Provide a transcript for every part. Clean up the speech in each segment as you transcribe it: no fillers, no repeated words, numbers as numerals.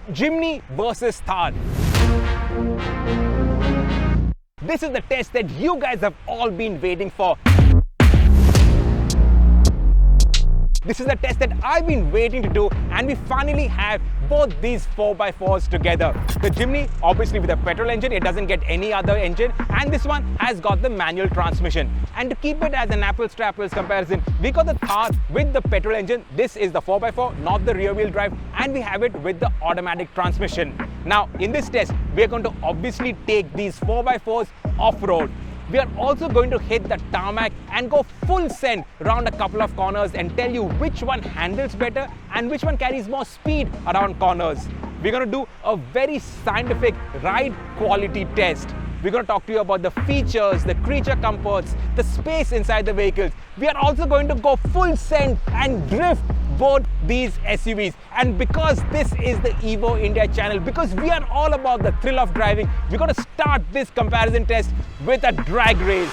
Jimny versus Thar. This is the test that you guys have all been waiting for. This is the test that I've been waiting to do, and we finally have both these 4x4s together. The Jimny, obviously with a petrol engine, it doesn't get any other engine, and this one has got the manual transmission. And to keep it as an apples to apples comparison, we got the Thar with the petrol engine. This is the 4x4, not the rear wheel drive, and we have it with the automatic transmission. Now, in this test, we are going to obviously take these 4x4s off-road. We are also going to hit the tarmac and go full send around a couple of corners and tell you which one handles better and which one carries more speed around corners. We're going to do a very scientific ride quality test. We're going to talk to you about the features, the creature comforts, the space inside the vehicles. We are also going to go full send and drift both these SUVs. And because this is the Evo India channel, because we are all about the thrill of driving, we're going to start this comparison test with a drag race.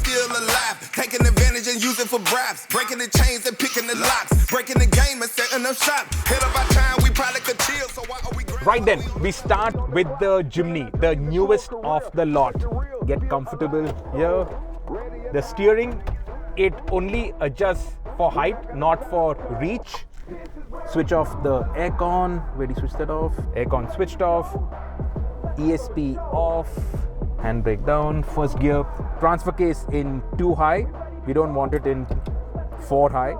Still alive, taking advantage and using for bribes, breaking the chains and picking the locks, breaking the game and setting up shop. Hit up our time, we probably could chill, so why are we right then, we start with the Jimny, the newest of the lot. Get comfortable here. The steering, it only adjusts for height, not for reach. Switch off the aircon. Where do you switch that off? Aircon switched off. ESP off. Handbrake down. First gear. Transfer case in 2 high. We don't want it in 4 high.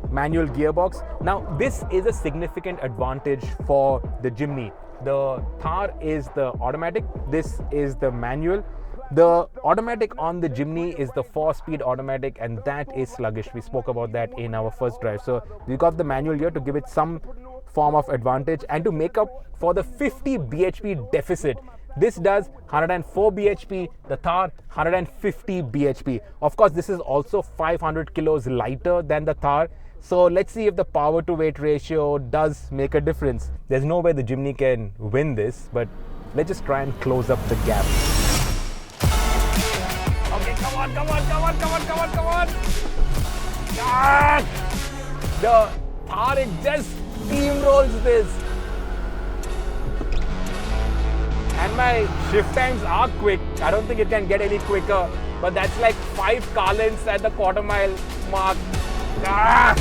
Manual gearbox. Now, this is a significant advantage for the Jimny. The Thar is the automatic. This is the manual. The automatic on the Jimny is the 4-speed automatic, and that is sluggish. We spoke about that in our first drive. So we got the manual here to give it some form of advantage and to make up for the 50 bhp deficit. This does 104 bhp, the Thar 150 bhp. Of course, this is also 500 kilos lighter than the Thar. So let's see if the power to weight ratio does make a difference. There's no way the Jimny can win this, but let's just try and close up the gap. Okay, come on. Ah! The Thar, it just steamrolls this. And my shift times are quick. I don't think it can get any quicker, but that's like 5 car lengths at the quarter mile mark. Ah!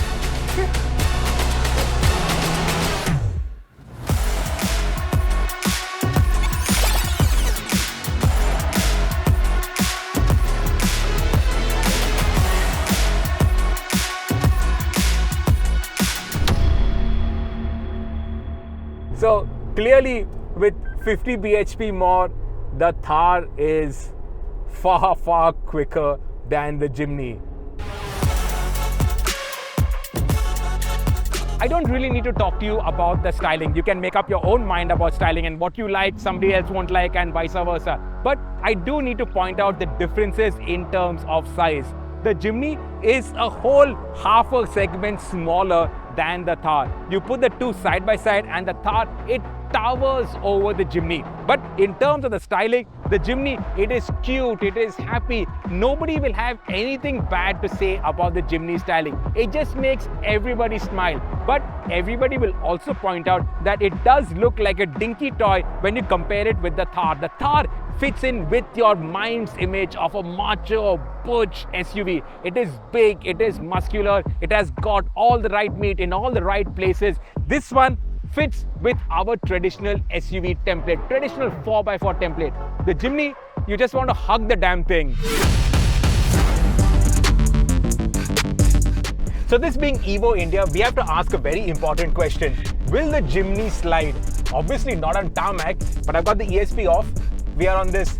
So clearly, with 50 bhp more, the Thar is far quicker than the Jimny. I don't really need to talk to you about the styling. You can make up your own mind about styling, and what you like, somebody else won't like, and vice versa. But I do need to point out the differences in terms of size. The Jimny is a whole half a segment smaller than the Thar. You put the two side by side, and the Thar, it towers over the Jimny. But in terms of the styling, the Jimny, it is cute, it is happy. Nobody will have anything bad to say about the Jimny styling. It just makes everybody smile. But everybody will also point out that it does look like a dinky toy when you compare it with the Thar. The Thar fits in with your mind's image of a macho, butch SUV. It is big, it is muscular, it has got all the right meat in all the right places. This one fits with our traditional SUV template, traditional 4x4 template. The Jimny, you just want to hug the damn thing. So this being Evo India, we have to ask a very important question. Will the Jimny slide? Obviously not on tarmac, but I've got the ESP off. We are on this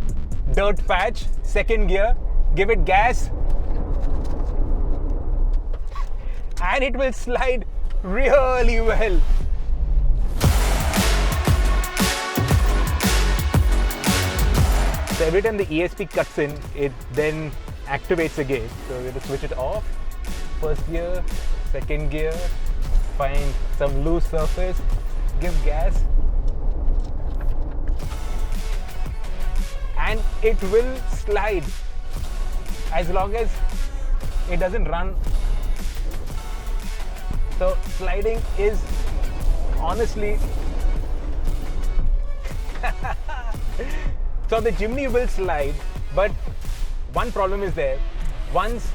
dirt patch, second gear, give it gas, and it will slide really well. So every time the ESP cuts in, it then activates again. So we have to switch it off. First gear, second gear, find some loose surface, give gas, and it will slide as long as it doesn't run. So sliding is honestly So the Jimny will slide, but one problem is there. Once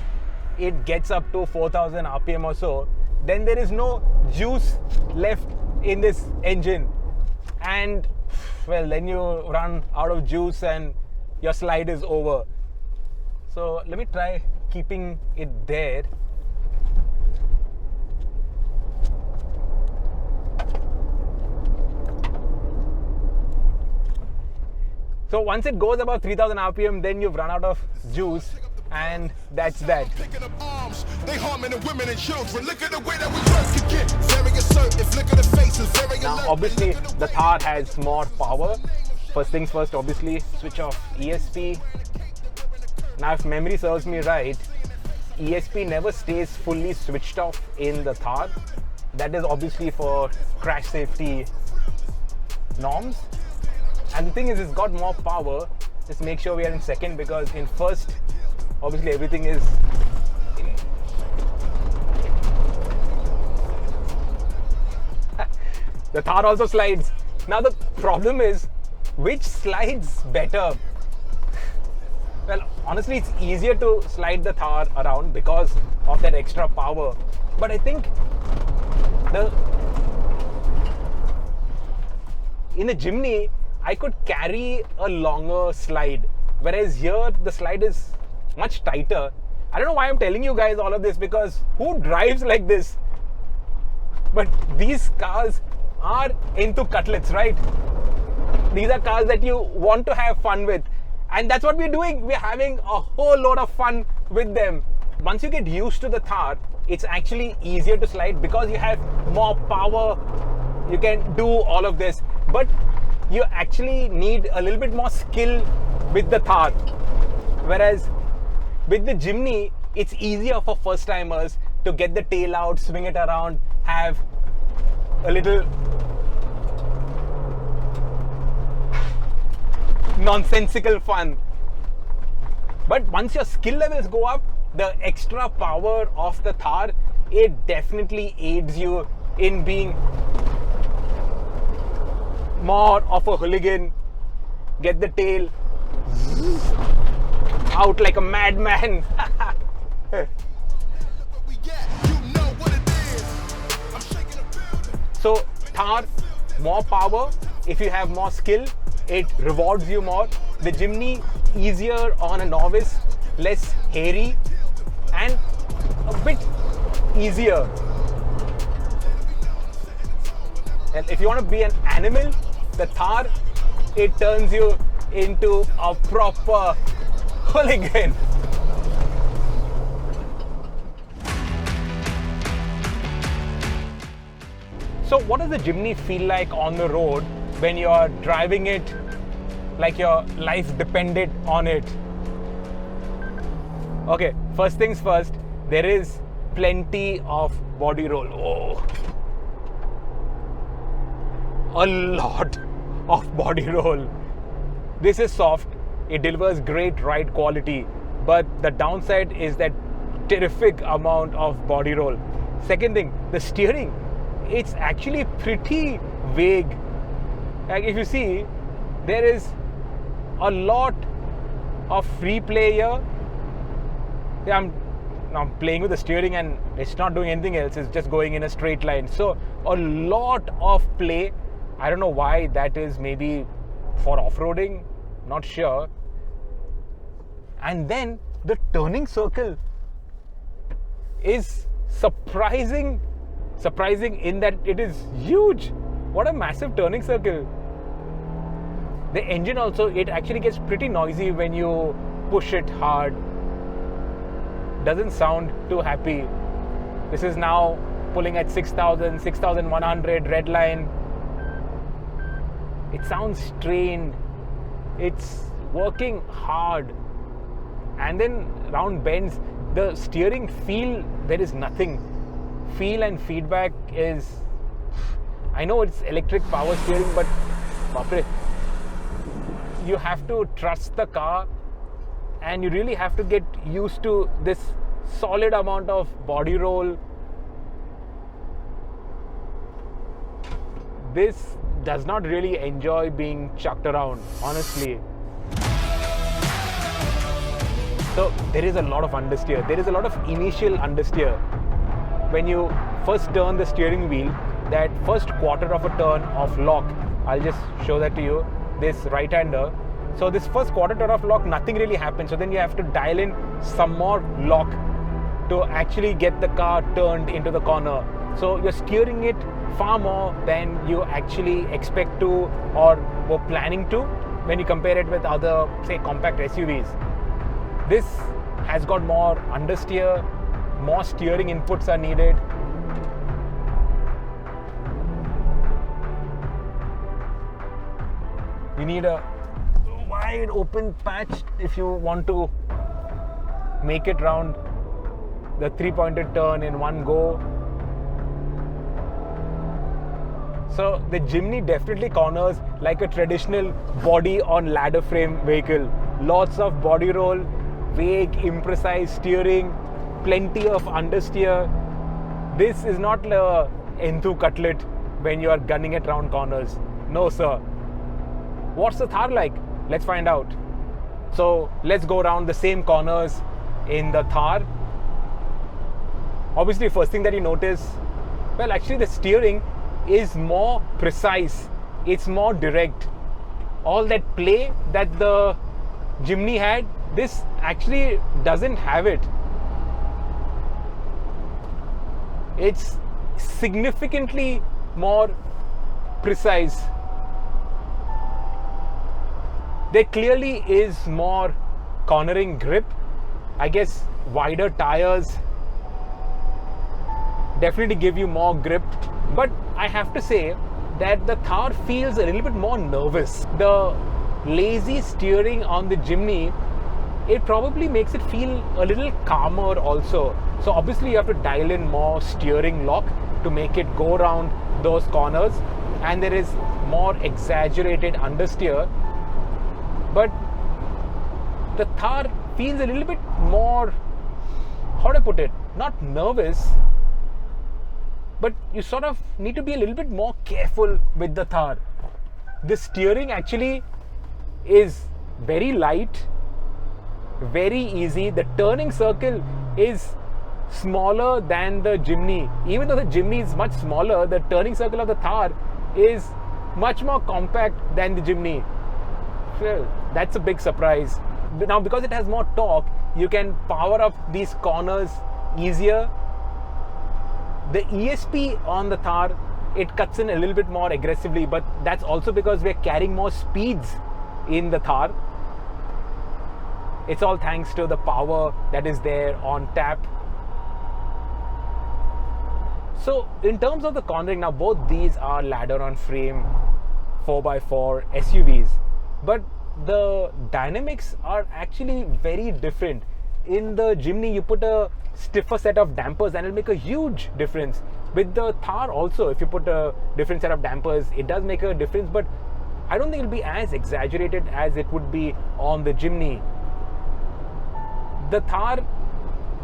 it gets up to 4000 RPM or so, then there is no juice left in this engine. And well, then you run out of juice and your slide is over. So let me try keeping it there. So once it goes above 3000 RPM, then you've run out of juice, and that's that. Now obviously the Thar has more power. First things first, obviously switch off ESP. Now if memory serves me right, ESP never stays fully switched off in the Thar. That is obviously for crash safety norms. And the thing is, it's got more power. Just make sure we are in second, because in first, obviously everything is the Thar also slides. Now the problem is, which slides better? Well, honestly, it's easier to slide the Thar around because of that extra power. But I think in the Jimny, I could carry a longer slide, whereas here the slide is much tighter. I don't know why I'm telling you guys all of this, because who drives like this? But these cars are into cutlets, right? These are cars that you want to have fun with, and that's what we're doing. We're having a whole load of fun with them. Once you get used to the Thar, it's actually easier to slide because you have more power. You can do all of this, but you actually need a little bit more skill with the Thar. Whereas with the Jimny, it's easier for first timers to get the tail out, swing it around, have a little nonsensical fun. But once your skill levels go up, the extra power of the Thar, it definitely aids you in being more of a hooligan. Get the tail out like a madman. So Thar, more power. If you have more skill, it rewards you more. The Jimny, easier on a novice, less hairy, and a bit easier. And if you want to be an animal, the Thar, it turns you into a proper hooligan. So what does the Jimny feel like on the road when you're driving it like your life depended on it? Okay, first things first, there is plenty of body roll. Oh, a lot of body roll. This is soft, it delivers great ride quality, but the downside is that terrific amount of body roll. Second thing, the steering, it's actually pretty vague. Like if you see, there is a lot of free play here. Yeah, I'm playing with the steering and it's not doing anything else, it's just going in a straight line. So a lot of play. I don't know why that is, maybe for off-roading, not sure. And then the turning circle is surprising in that it is huge. What a massive turning circle. The engine also, it actually gets pretty noisy when you push it hard. Doesn't sound too happy. This is now pulling at 6,000, 6,100 red line. It sounds strained. It's working hard. And then round bends, the steering feel, there is nothing. Feel and feedback is, I know it's electric power steering, but you have to trust the car and you really have to get used to this solid amount of body roll. This does not really enjoy being chucked around, honestly. So there is a lot of understeer. There is a lot of initial understeer. When you first turn the steering wheel, that first quarter of a turn of lock, I'll just show that to you, this right-hander. So this first quarter turn of lock, nothing really happens. So then you have to dial in some more lock to actually get the car turned into the corner. So you're steering it far more than you actually expect to or were planning to when you compare it with other, say, compact SUVs. This has got more understeer, more steering inputs are needed. You need a wide open patch if you want to make it round the 3-pointed turn in one go. So the Jimny definitely corners like a traditional body on ladder frame vehicle. Lots of body roll, vague, imprecise steering, plenty of understeer. This is not a Enthu cutlet when you are gunning it round corners. No sir. What's the Thar like? Let's find out. So let's go around the same corners in the Thar. Obviously, first thing that you notice, well, actually the steering is more precise. It's more direct. All that play that the Jimny had, this actually doesn't have it. It's significantly more precise. There clearly is more cornering grip. I guess wider tires definitely give you more grip. But I have to say that the Thar feels a little bit more nervous. The lazy steering on the Jimny, it probably makes it feel a little calmer also. So obviously you have to dial in more steering lock to make it go around those corners, and there is more exaggerated understeer. But the Thar feels a little bit more, how do I put it, not nervous, but you sort of need to be a little bit more careful with the Thar. The steering actually is very light, very easy. The turning circle is smaller than the Jimny. Even though the Jimny is much smaller, the turning circle of the Thar is much more compact than the Jimny. Well, that's a big surprise. Now, because it has more torque, you can power up these corners easier. The ESP on the Thar, it cuts in a little bit more aggressively, but that's also because we're carrying more speeds in the Thar. It's all thanks to the power that is there on tap. So in terms of the cornering, now both these are ladder on frame 4x4 SUVs, but the dynamics are actually very different. In the Jimny, you put a stiffer set of dampers and it'll make a huge difference. With the Thar also, if you put a different set of dampers, it does make a difference, but I don't think it'll be as exaggerated as it would be on the Jimny. The Thar,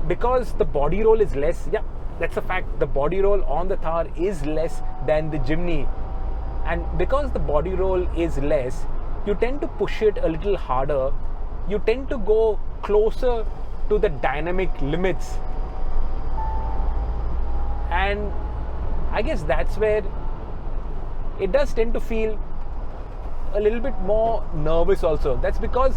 because the body roll is less, yeah, that's a fact, the body roll on the Thar is less than the Jimny. And because the body roll is less, you tend to push it a little harder. You tend to go closer to the dynamic limits. And I guess that's where it does tend to feel a little bit more nervous also. That's because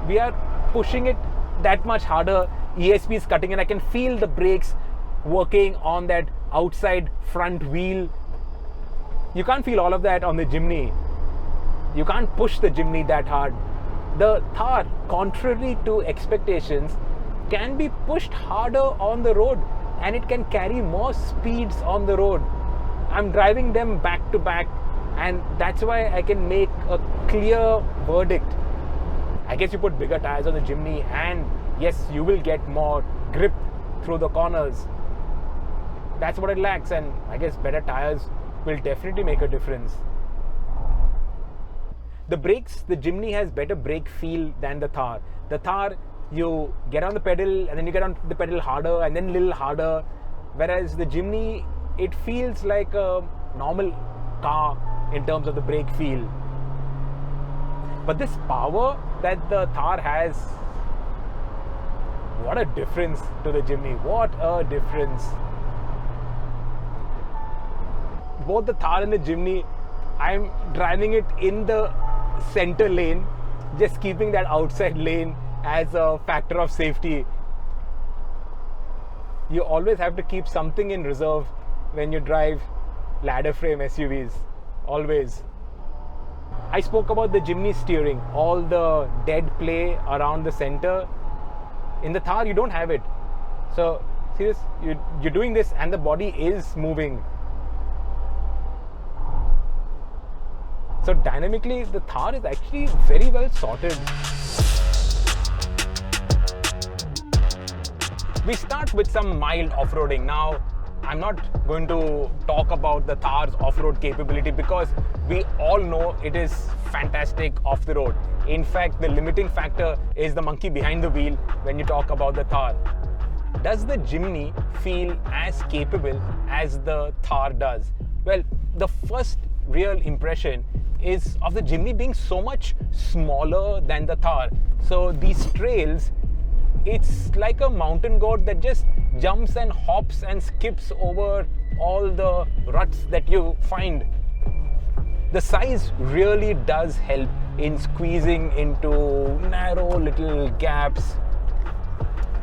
we are pushing it that much harder. ESP is cutting and I can feel the brakes working on that outside front wheel. You can't feel all of that on the Jimny. You can't push the Jimny that hard. The Thar, contrary to expectations, can be pushed harder on the road and it can carry more speeds on the road. I'm driving them back to back, and that's why I can make a clear verdict. I guess you put bigger tires on the Jimny and yes, you will get more grip through the corners. That's what it lacks, and I guess better tires will definitely make a difference. The brakes, the Jimny has better brake feel than the Thar. The Thar, you get on the pedal and then you get on the pedal harder and then a little harder. Whereas the Jimny, it feels like a normal car in terms of the brake feel. But this power that the Thar has, What a difference to the Jimny. What a difference. Both the Thar and the Jimny, I'm driving it in the center lane, just keeping that outside lane as a factor of safety. You always have to keep something in reserve when you drive ladder frame SUVs. Always. I spoke about the Jimny steering, all the dead play around the center. In the Thar, you don't have it. So, serious, you're doing this and the body is moving. So dynamically, the Thar is actually very well sorted. We start with some mild off-roading. Now, I'm not going to talk about the Thar's off-road capability because we all know it is fantastic off the road. In fact, the limiting factor is the monkey behind the wheel when you talk about the Thar. Does the Jimny feel as capable as the Thar does? Well, the first real impression is of the Jimny being so much smaller than the Thar. So these trails, it's like a mountain goat that just jumps and hops and skips over all the ruts that you find. The size really does help in squeezing into narrow little gaps.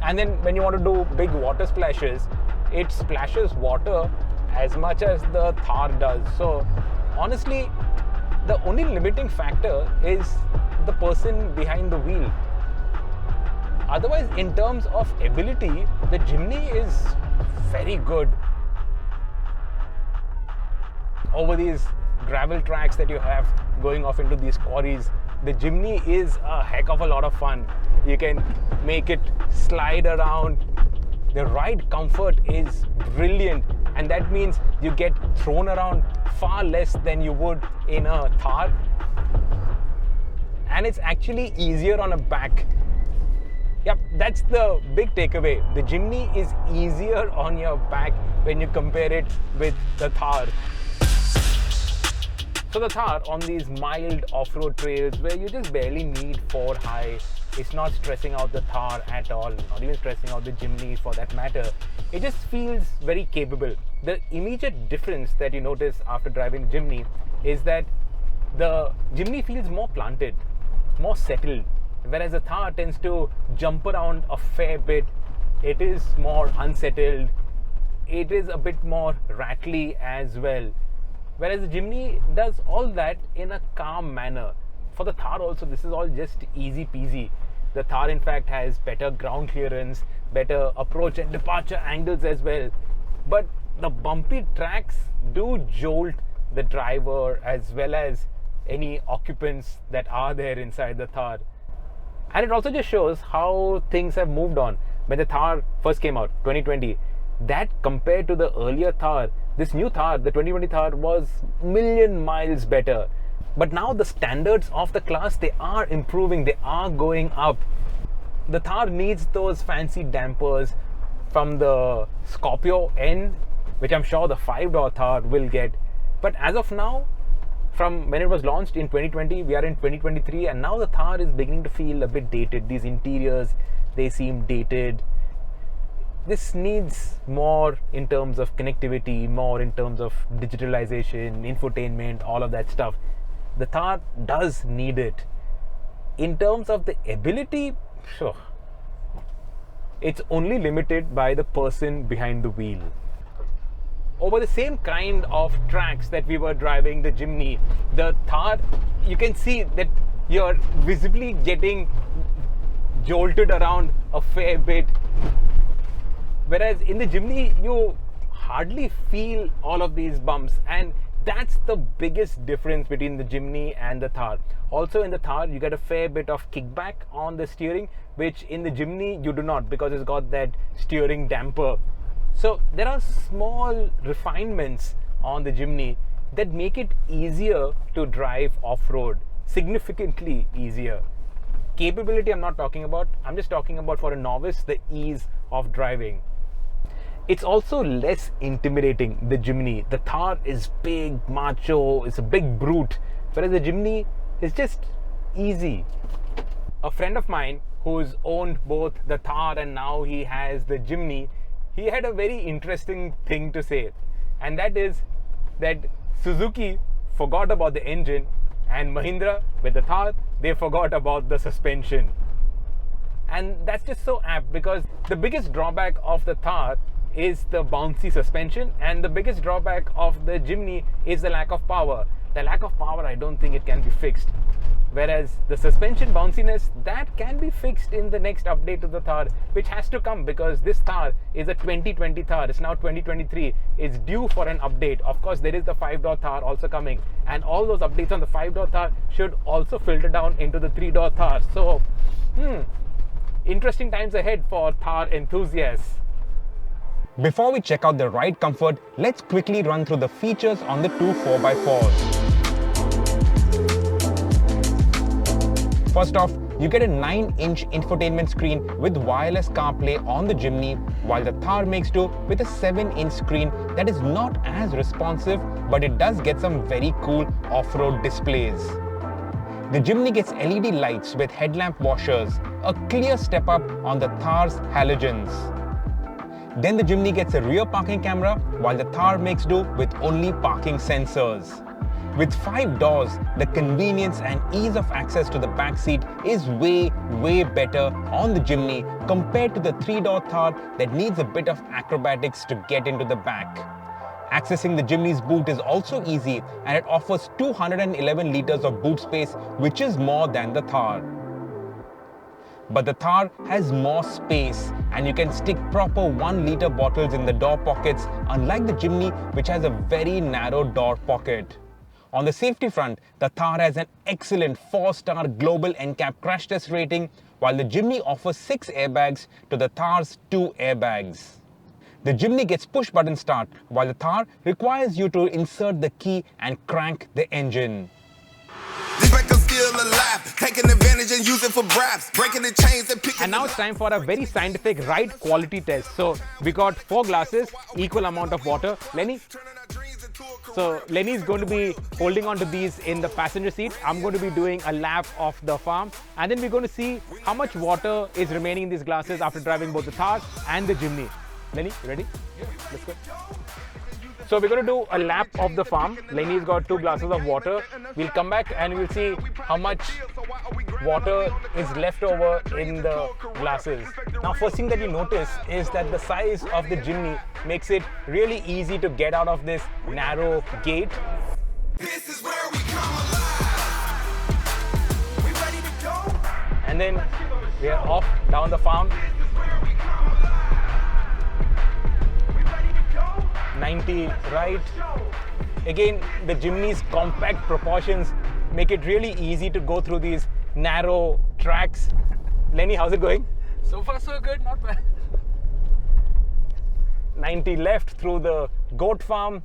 And then when you want to do big water splashes, it splashes water as much as the Thar does. So honestly, the only limiting factor is the person behind the wheel. Otherwise, in terms of ability, the Jimny is very good. Over these gravel tracks that you have going off into these quarries, the Jimny is a heck of a lot of fun. You can make it slide around. The ride comfort is brilliant, and that means you get thrown around far less than you would in a Thar. And it's actually easier on a back. Yep, that's the big takeaway. The Jimny is easier on your back when you compare it with the Thar. So the Thar on these mild off-road trails where you just barely need 4 high, it's not stressing out the Thar at all, not even stressing out the Jimny for that matter. It just feels very capable. The immediate difference that you notice after driving the Jimny is that the Jimny feels more planted, more settled, whereas the Thar tends to jump around a fair bit. It is more unsettled. It is a bit more rattly as well. Whereas the Jimny does all that in a calm manner. For the Thar also, this is all just easy peasy. The Thar in fact has better ground clearance, better approach and departure angles as well. But the bumpy tracks do jolt the driver as well as any occupants that are there inside the Thar. And it also just shows how things have moved on. When the Thar first came out, 2020, that compared to the earlier Thar, this new Thar, the 2020 Thar, was million miles better. But now the standards of the class, they are improving, they are going up. The Thar needs those fancy dampers from the Scorpio N, which I'm sure the 5-door Thar will get. But as of now, from when it was launched in 2020, we are in 2023, and now the Thar is beginning to feel a bit dated. These interiors, they seem dated. This needs more in terms of connectivity, more in terms of digitalization, infotainment, all of that stuff. The Thar does need it. In terms of the ability, sure, it's only limited by the person behind the wheel. Over the same kind of tracks that we were driving the Jimny, the Thar, you can see that you're visibly getting jolted around a fair bit. Whereas in the Jimny, you hardly feel all of these bumps, and that's the biggest difference between the Jimny and the Thar. Also in the Thar, you get a fair bit of kickback on the steering, which in the Jimny you do not, because it's got that steering damper. So there are small refinements on the Jimny that make it easier to drive off-road, significantly easier. Capability I'm not talking about, I'm just talking about for a novice, the ease of driving. It's also less intimidating, the Jimny. The Thar is big, macho, it's a big brute, whereas the Jimny is just easy. A friend of mine who's owned both the Thar and now he has the Jimny, he had a very interesting thing to say. And that is that Suzuki forgot about the engine and Mahindra with the Thar, they forgot about the suspension. And that's just so apt because the biggest drawback of the Thar is the bouncy suspension and the biggest drawback of the Jimny is the lack of power. The lack of power, I don't think it can be fixed. Whereas the suspension bounciness, that can be fixed in the next update to the Thar, which has to come because this Thar is a 2020 Thar. It's now 2023. It's due for an update. Of course, there is the 5-door Thar also coming. And all those updates on the 5-door Thar should also filter down into the 3-door Thar. So, interesting times ahead for Thar enthusiasts. Before we check out the ride comfort, let's quickly run through the features on the two 4x4s. First off, you get a 9-inch infotainment screen with wireless CarPlay on the Jimny, while the Thar makes do with a 7-inch screen that is not as responsive, but it does get some very cool off-road displays. The Jimny gets LED lights with headlamp washers, a clear step up on the Thar's halogens. Then the Jimny gets a rear parking camera, while the Thar makes do with only parking sensors. With 5 doors, the convenience and ease of access to the back seat is way better on the Jimny compared to the 3-door Thar that needs a bit of acrobatics to get into the back. Accessing the Jimny's boot is also easy and it offers 211 liters of boot space, which is more than the Thar. But the Thar has more space and you can stick proper 1-liter bottles in the door pockets, unlike the Jimny, which has a very narrow door pocket. On the safety front, the Thar has an excellent 4-star global NCAP crash test rating, while the Jimny offers 6 airbags to the Thar's 2 airbags. The Jimny gets push-button start, while the Thar requires you to insert the key and crank the engine. These records still alive, taking advantage and using for bribes, breaking the chains and picking. And now it's time for a very scientific ride quality test. So we got 4 glasses, equal amount of water. Lenny? So Lenny is going to be holding on to these in the passenger seat. I'm going to be doing a lap of the farm and then we're going to see how much water is remaining in these glasses after driving both the Thar and the Jimny. Lenny, you ready? Yeah. Let's go. So we're going to do a lap of the farm. Lenny's got 2 glasses of water. We'll come back and we'll see how much water is left over in the glasses. Now, first thing that you notice is that the size of the Jimny makes it really easy to get out of this narrow gate. This is where we come alive. We ready to go? And then we are off down the farm. 90 right. Again, the Jimny's compact proportions make it really easy to go through these narrow tracks. Lenny, how's it going? So far so good, not bad. 90 left through the goat farm.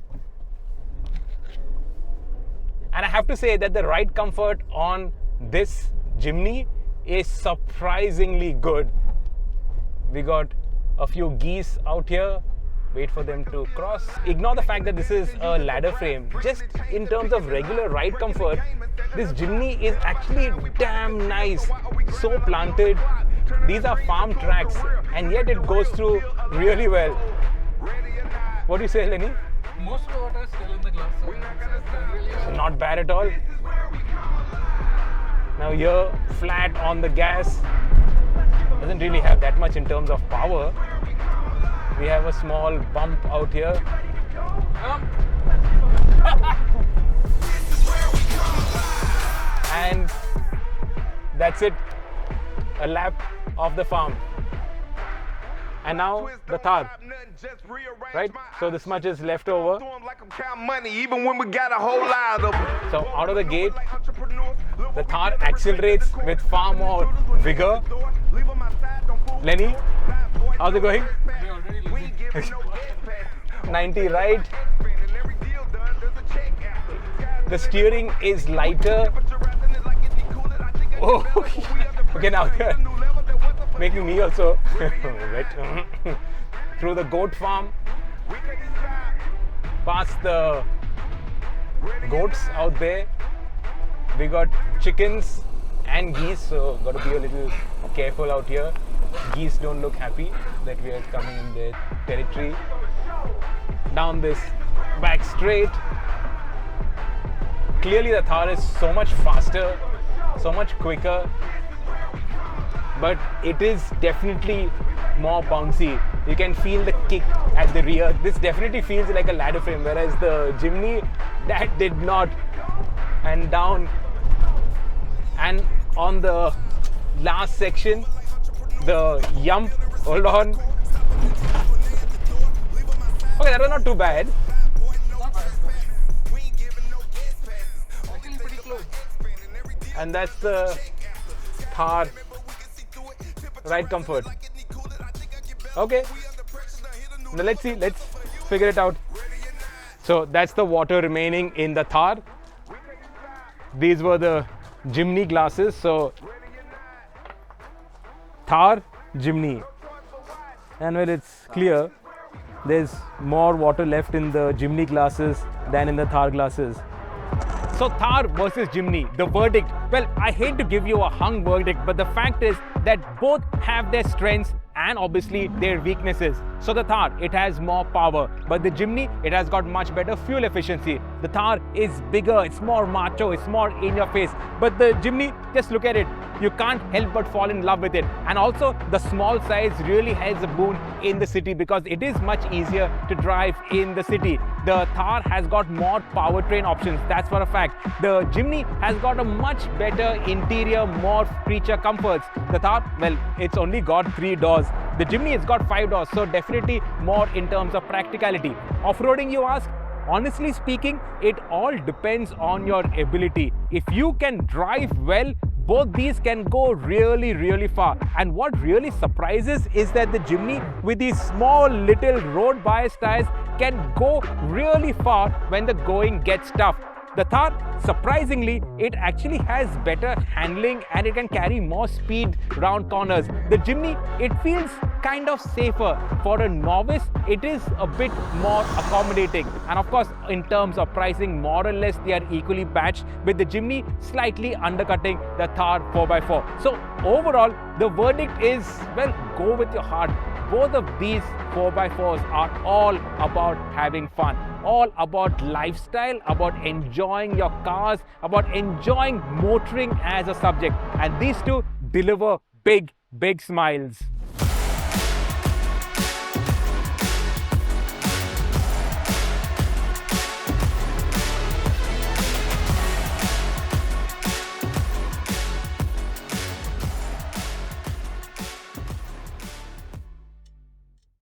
And I have to say that the ride comfort on this Jimny is surprisingly good. We got a few geese out here. Wait for them to cross. Ignore the fact that this is a ladder frame. Just in terms of regular ride comfort, this Jimny is actually damn nice. So planted. These are farm tracks and yet it goes through really well. What do you say, Lenny? Most of the water is still in the glass, so it's really Not bad at all. Now here, flat on the gas. Doesn't really have that much in terms of power. We have a small bump out here. And that's it. A lap of the farm. And now the Thar. Right? So this much is left over. Even when we got a whole lot of them. So out of the gate, the Thar accelerates with far more vigor. Lenny, how's it going? 90 right. The steering is lighter. Oh, okay, now making me also wet. Through the goat farm, past the goats out there. We got chickens and geese, so got to be a little careful out here. Geese don't look happy that we are coming in their territory. Down this back straight. Clearly the Thar is so much faster, so much quicker, but it is definitely more bouncy. You can feel the kick at the rear. This definitely feels like a ladder frame, whereas the Jimny, that did not. And down, and on the last section, the yump, hold on. Okay, that was not too bad. Actually pretty close. And that's the Thar ride comfort. Okay, now let's see, let's figure it out. So that's the water remaining in the Thar. These were the Jimny glasses. So Thar, Jimny, and well, it's clear there's more water left in the Jimny glasses than in the Thar glasses. So Thar versus Jimny, the verdict. Well, I hate to give you a hung verdict, but the fact is that both have their strengths and obviously their weaknesses. So the Thar, it has more power, but the Jimny, it has got much better fuel efficiency. The Thar is bigger, it's more macho, it's more in your face. But the Jimny, just look at it, you can't help but fall in love with it. And also the small size really has a boon in the city because it is much easier to drive in the city. The Thar has got more powertrain options, that's for a fact. The Jimny has got a much better interior, more creature comforts. The Thar, well, it's only got 3 doors. The Jimny has got 5 doors, so definitely more in terms of practicality. Off-roading, you ask? Honestly speaking, it all depends on your ability. If you can drive well, both these can go really, really far. And what really surprises is that the Jimny with these small little road bias tires can go really far when the going gets tough. The Thar, surprisingly, it actually has better handling and it can carry more speed round corners. The Jimny, it feels kind of safer. For a novice, it is a bit more accommodating. And of course, in terms of pricing, more or less, they are equally matched, with the Jimny slightly undercutting the Thar 4x4. So overall, the verdict is, well, go with your heart. Both of these 4x4s are all about having fun, all about lifestyle, about enjoying your cars, about enjoying motoring as a subject. And these two deliver big, big smiles.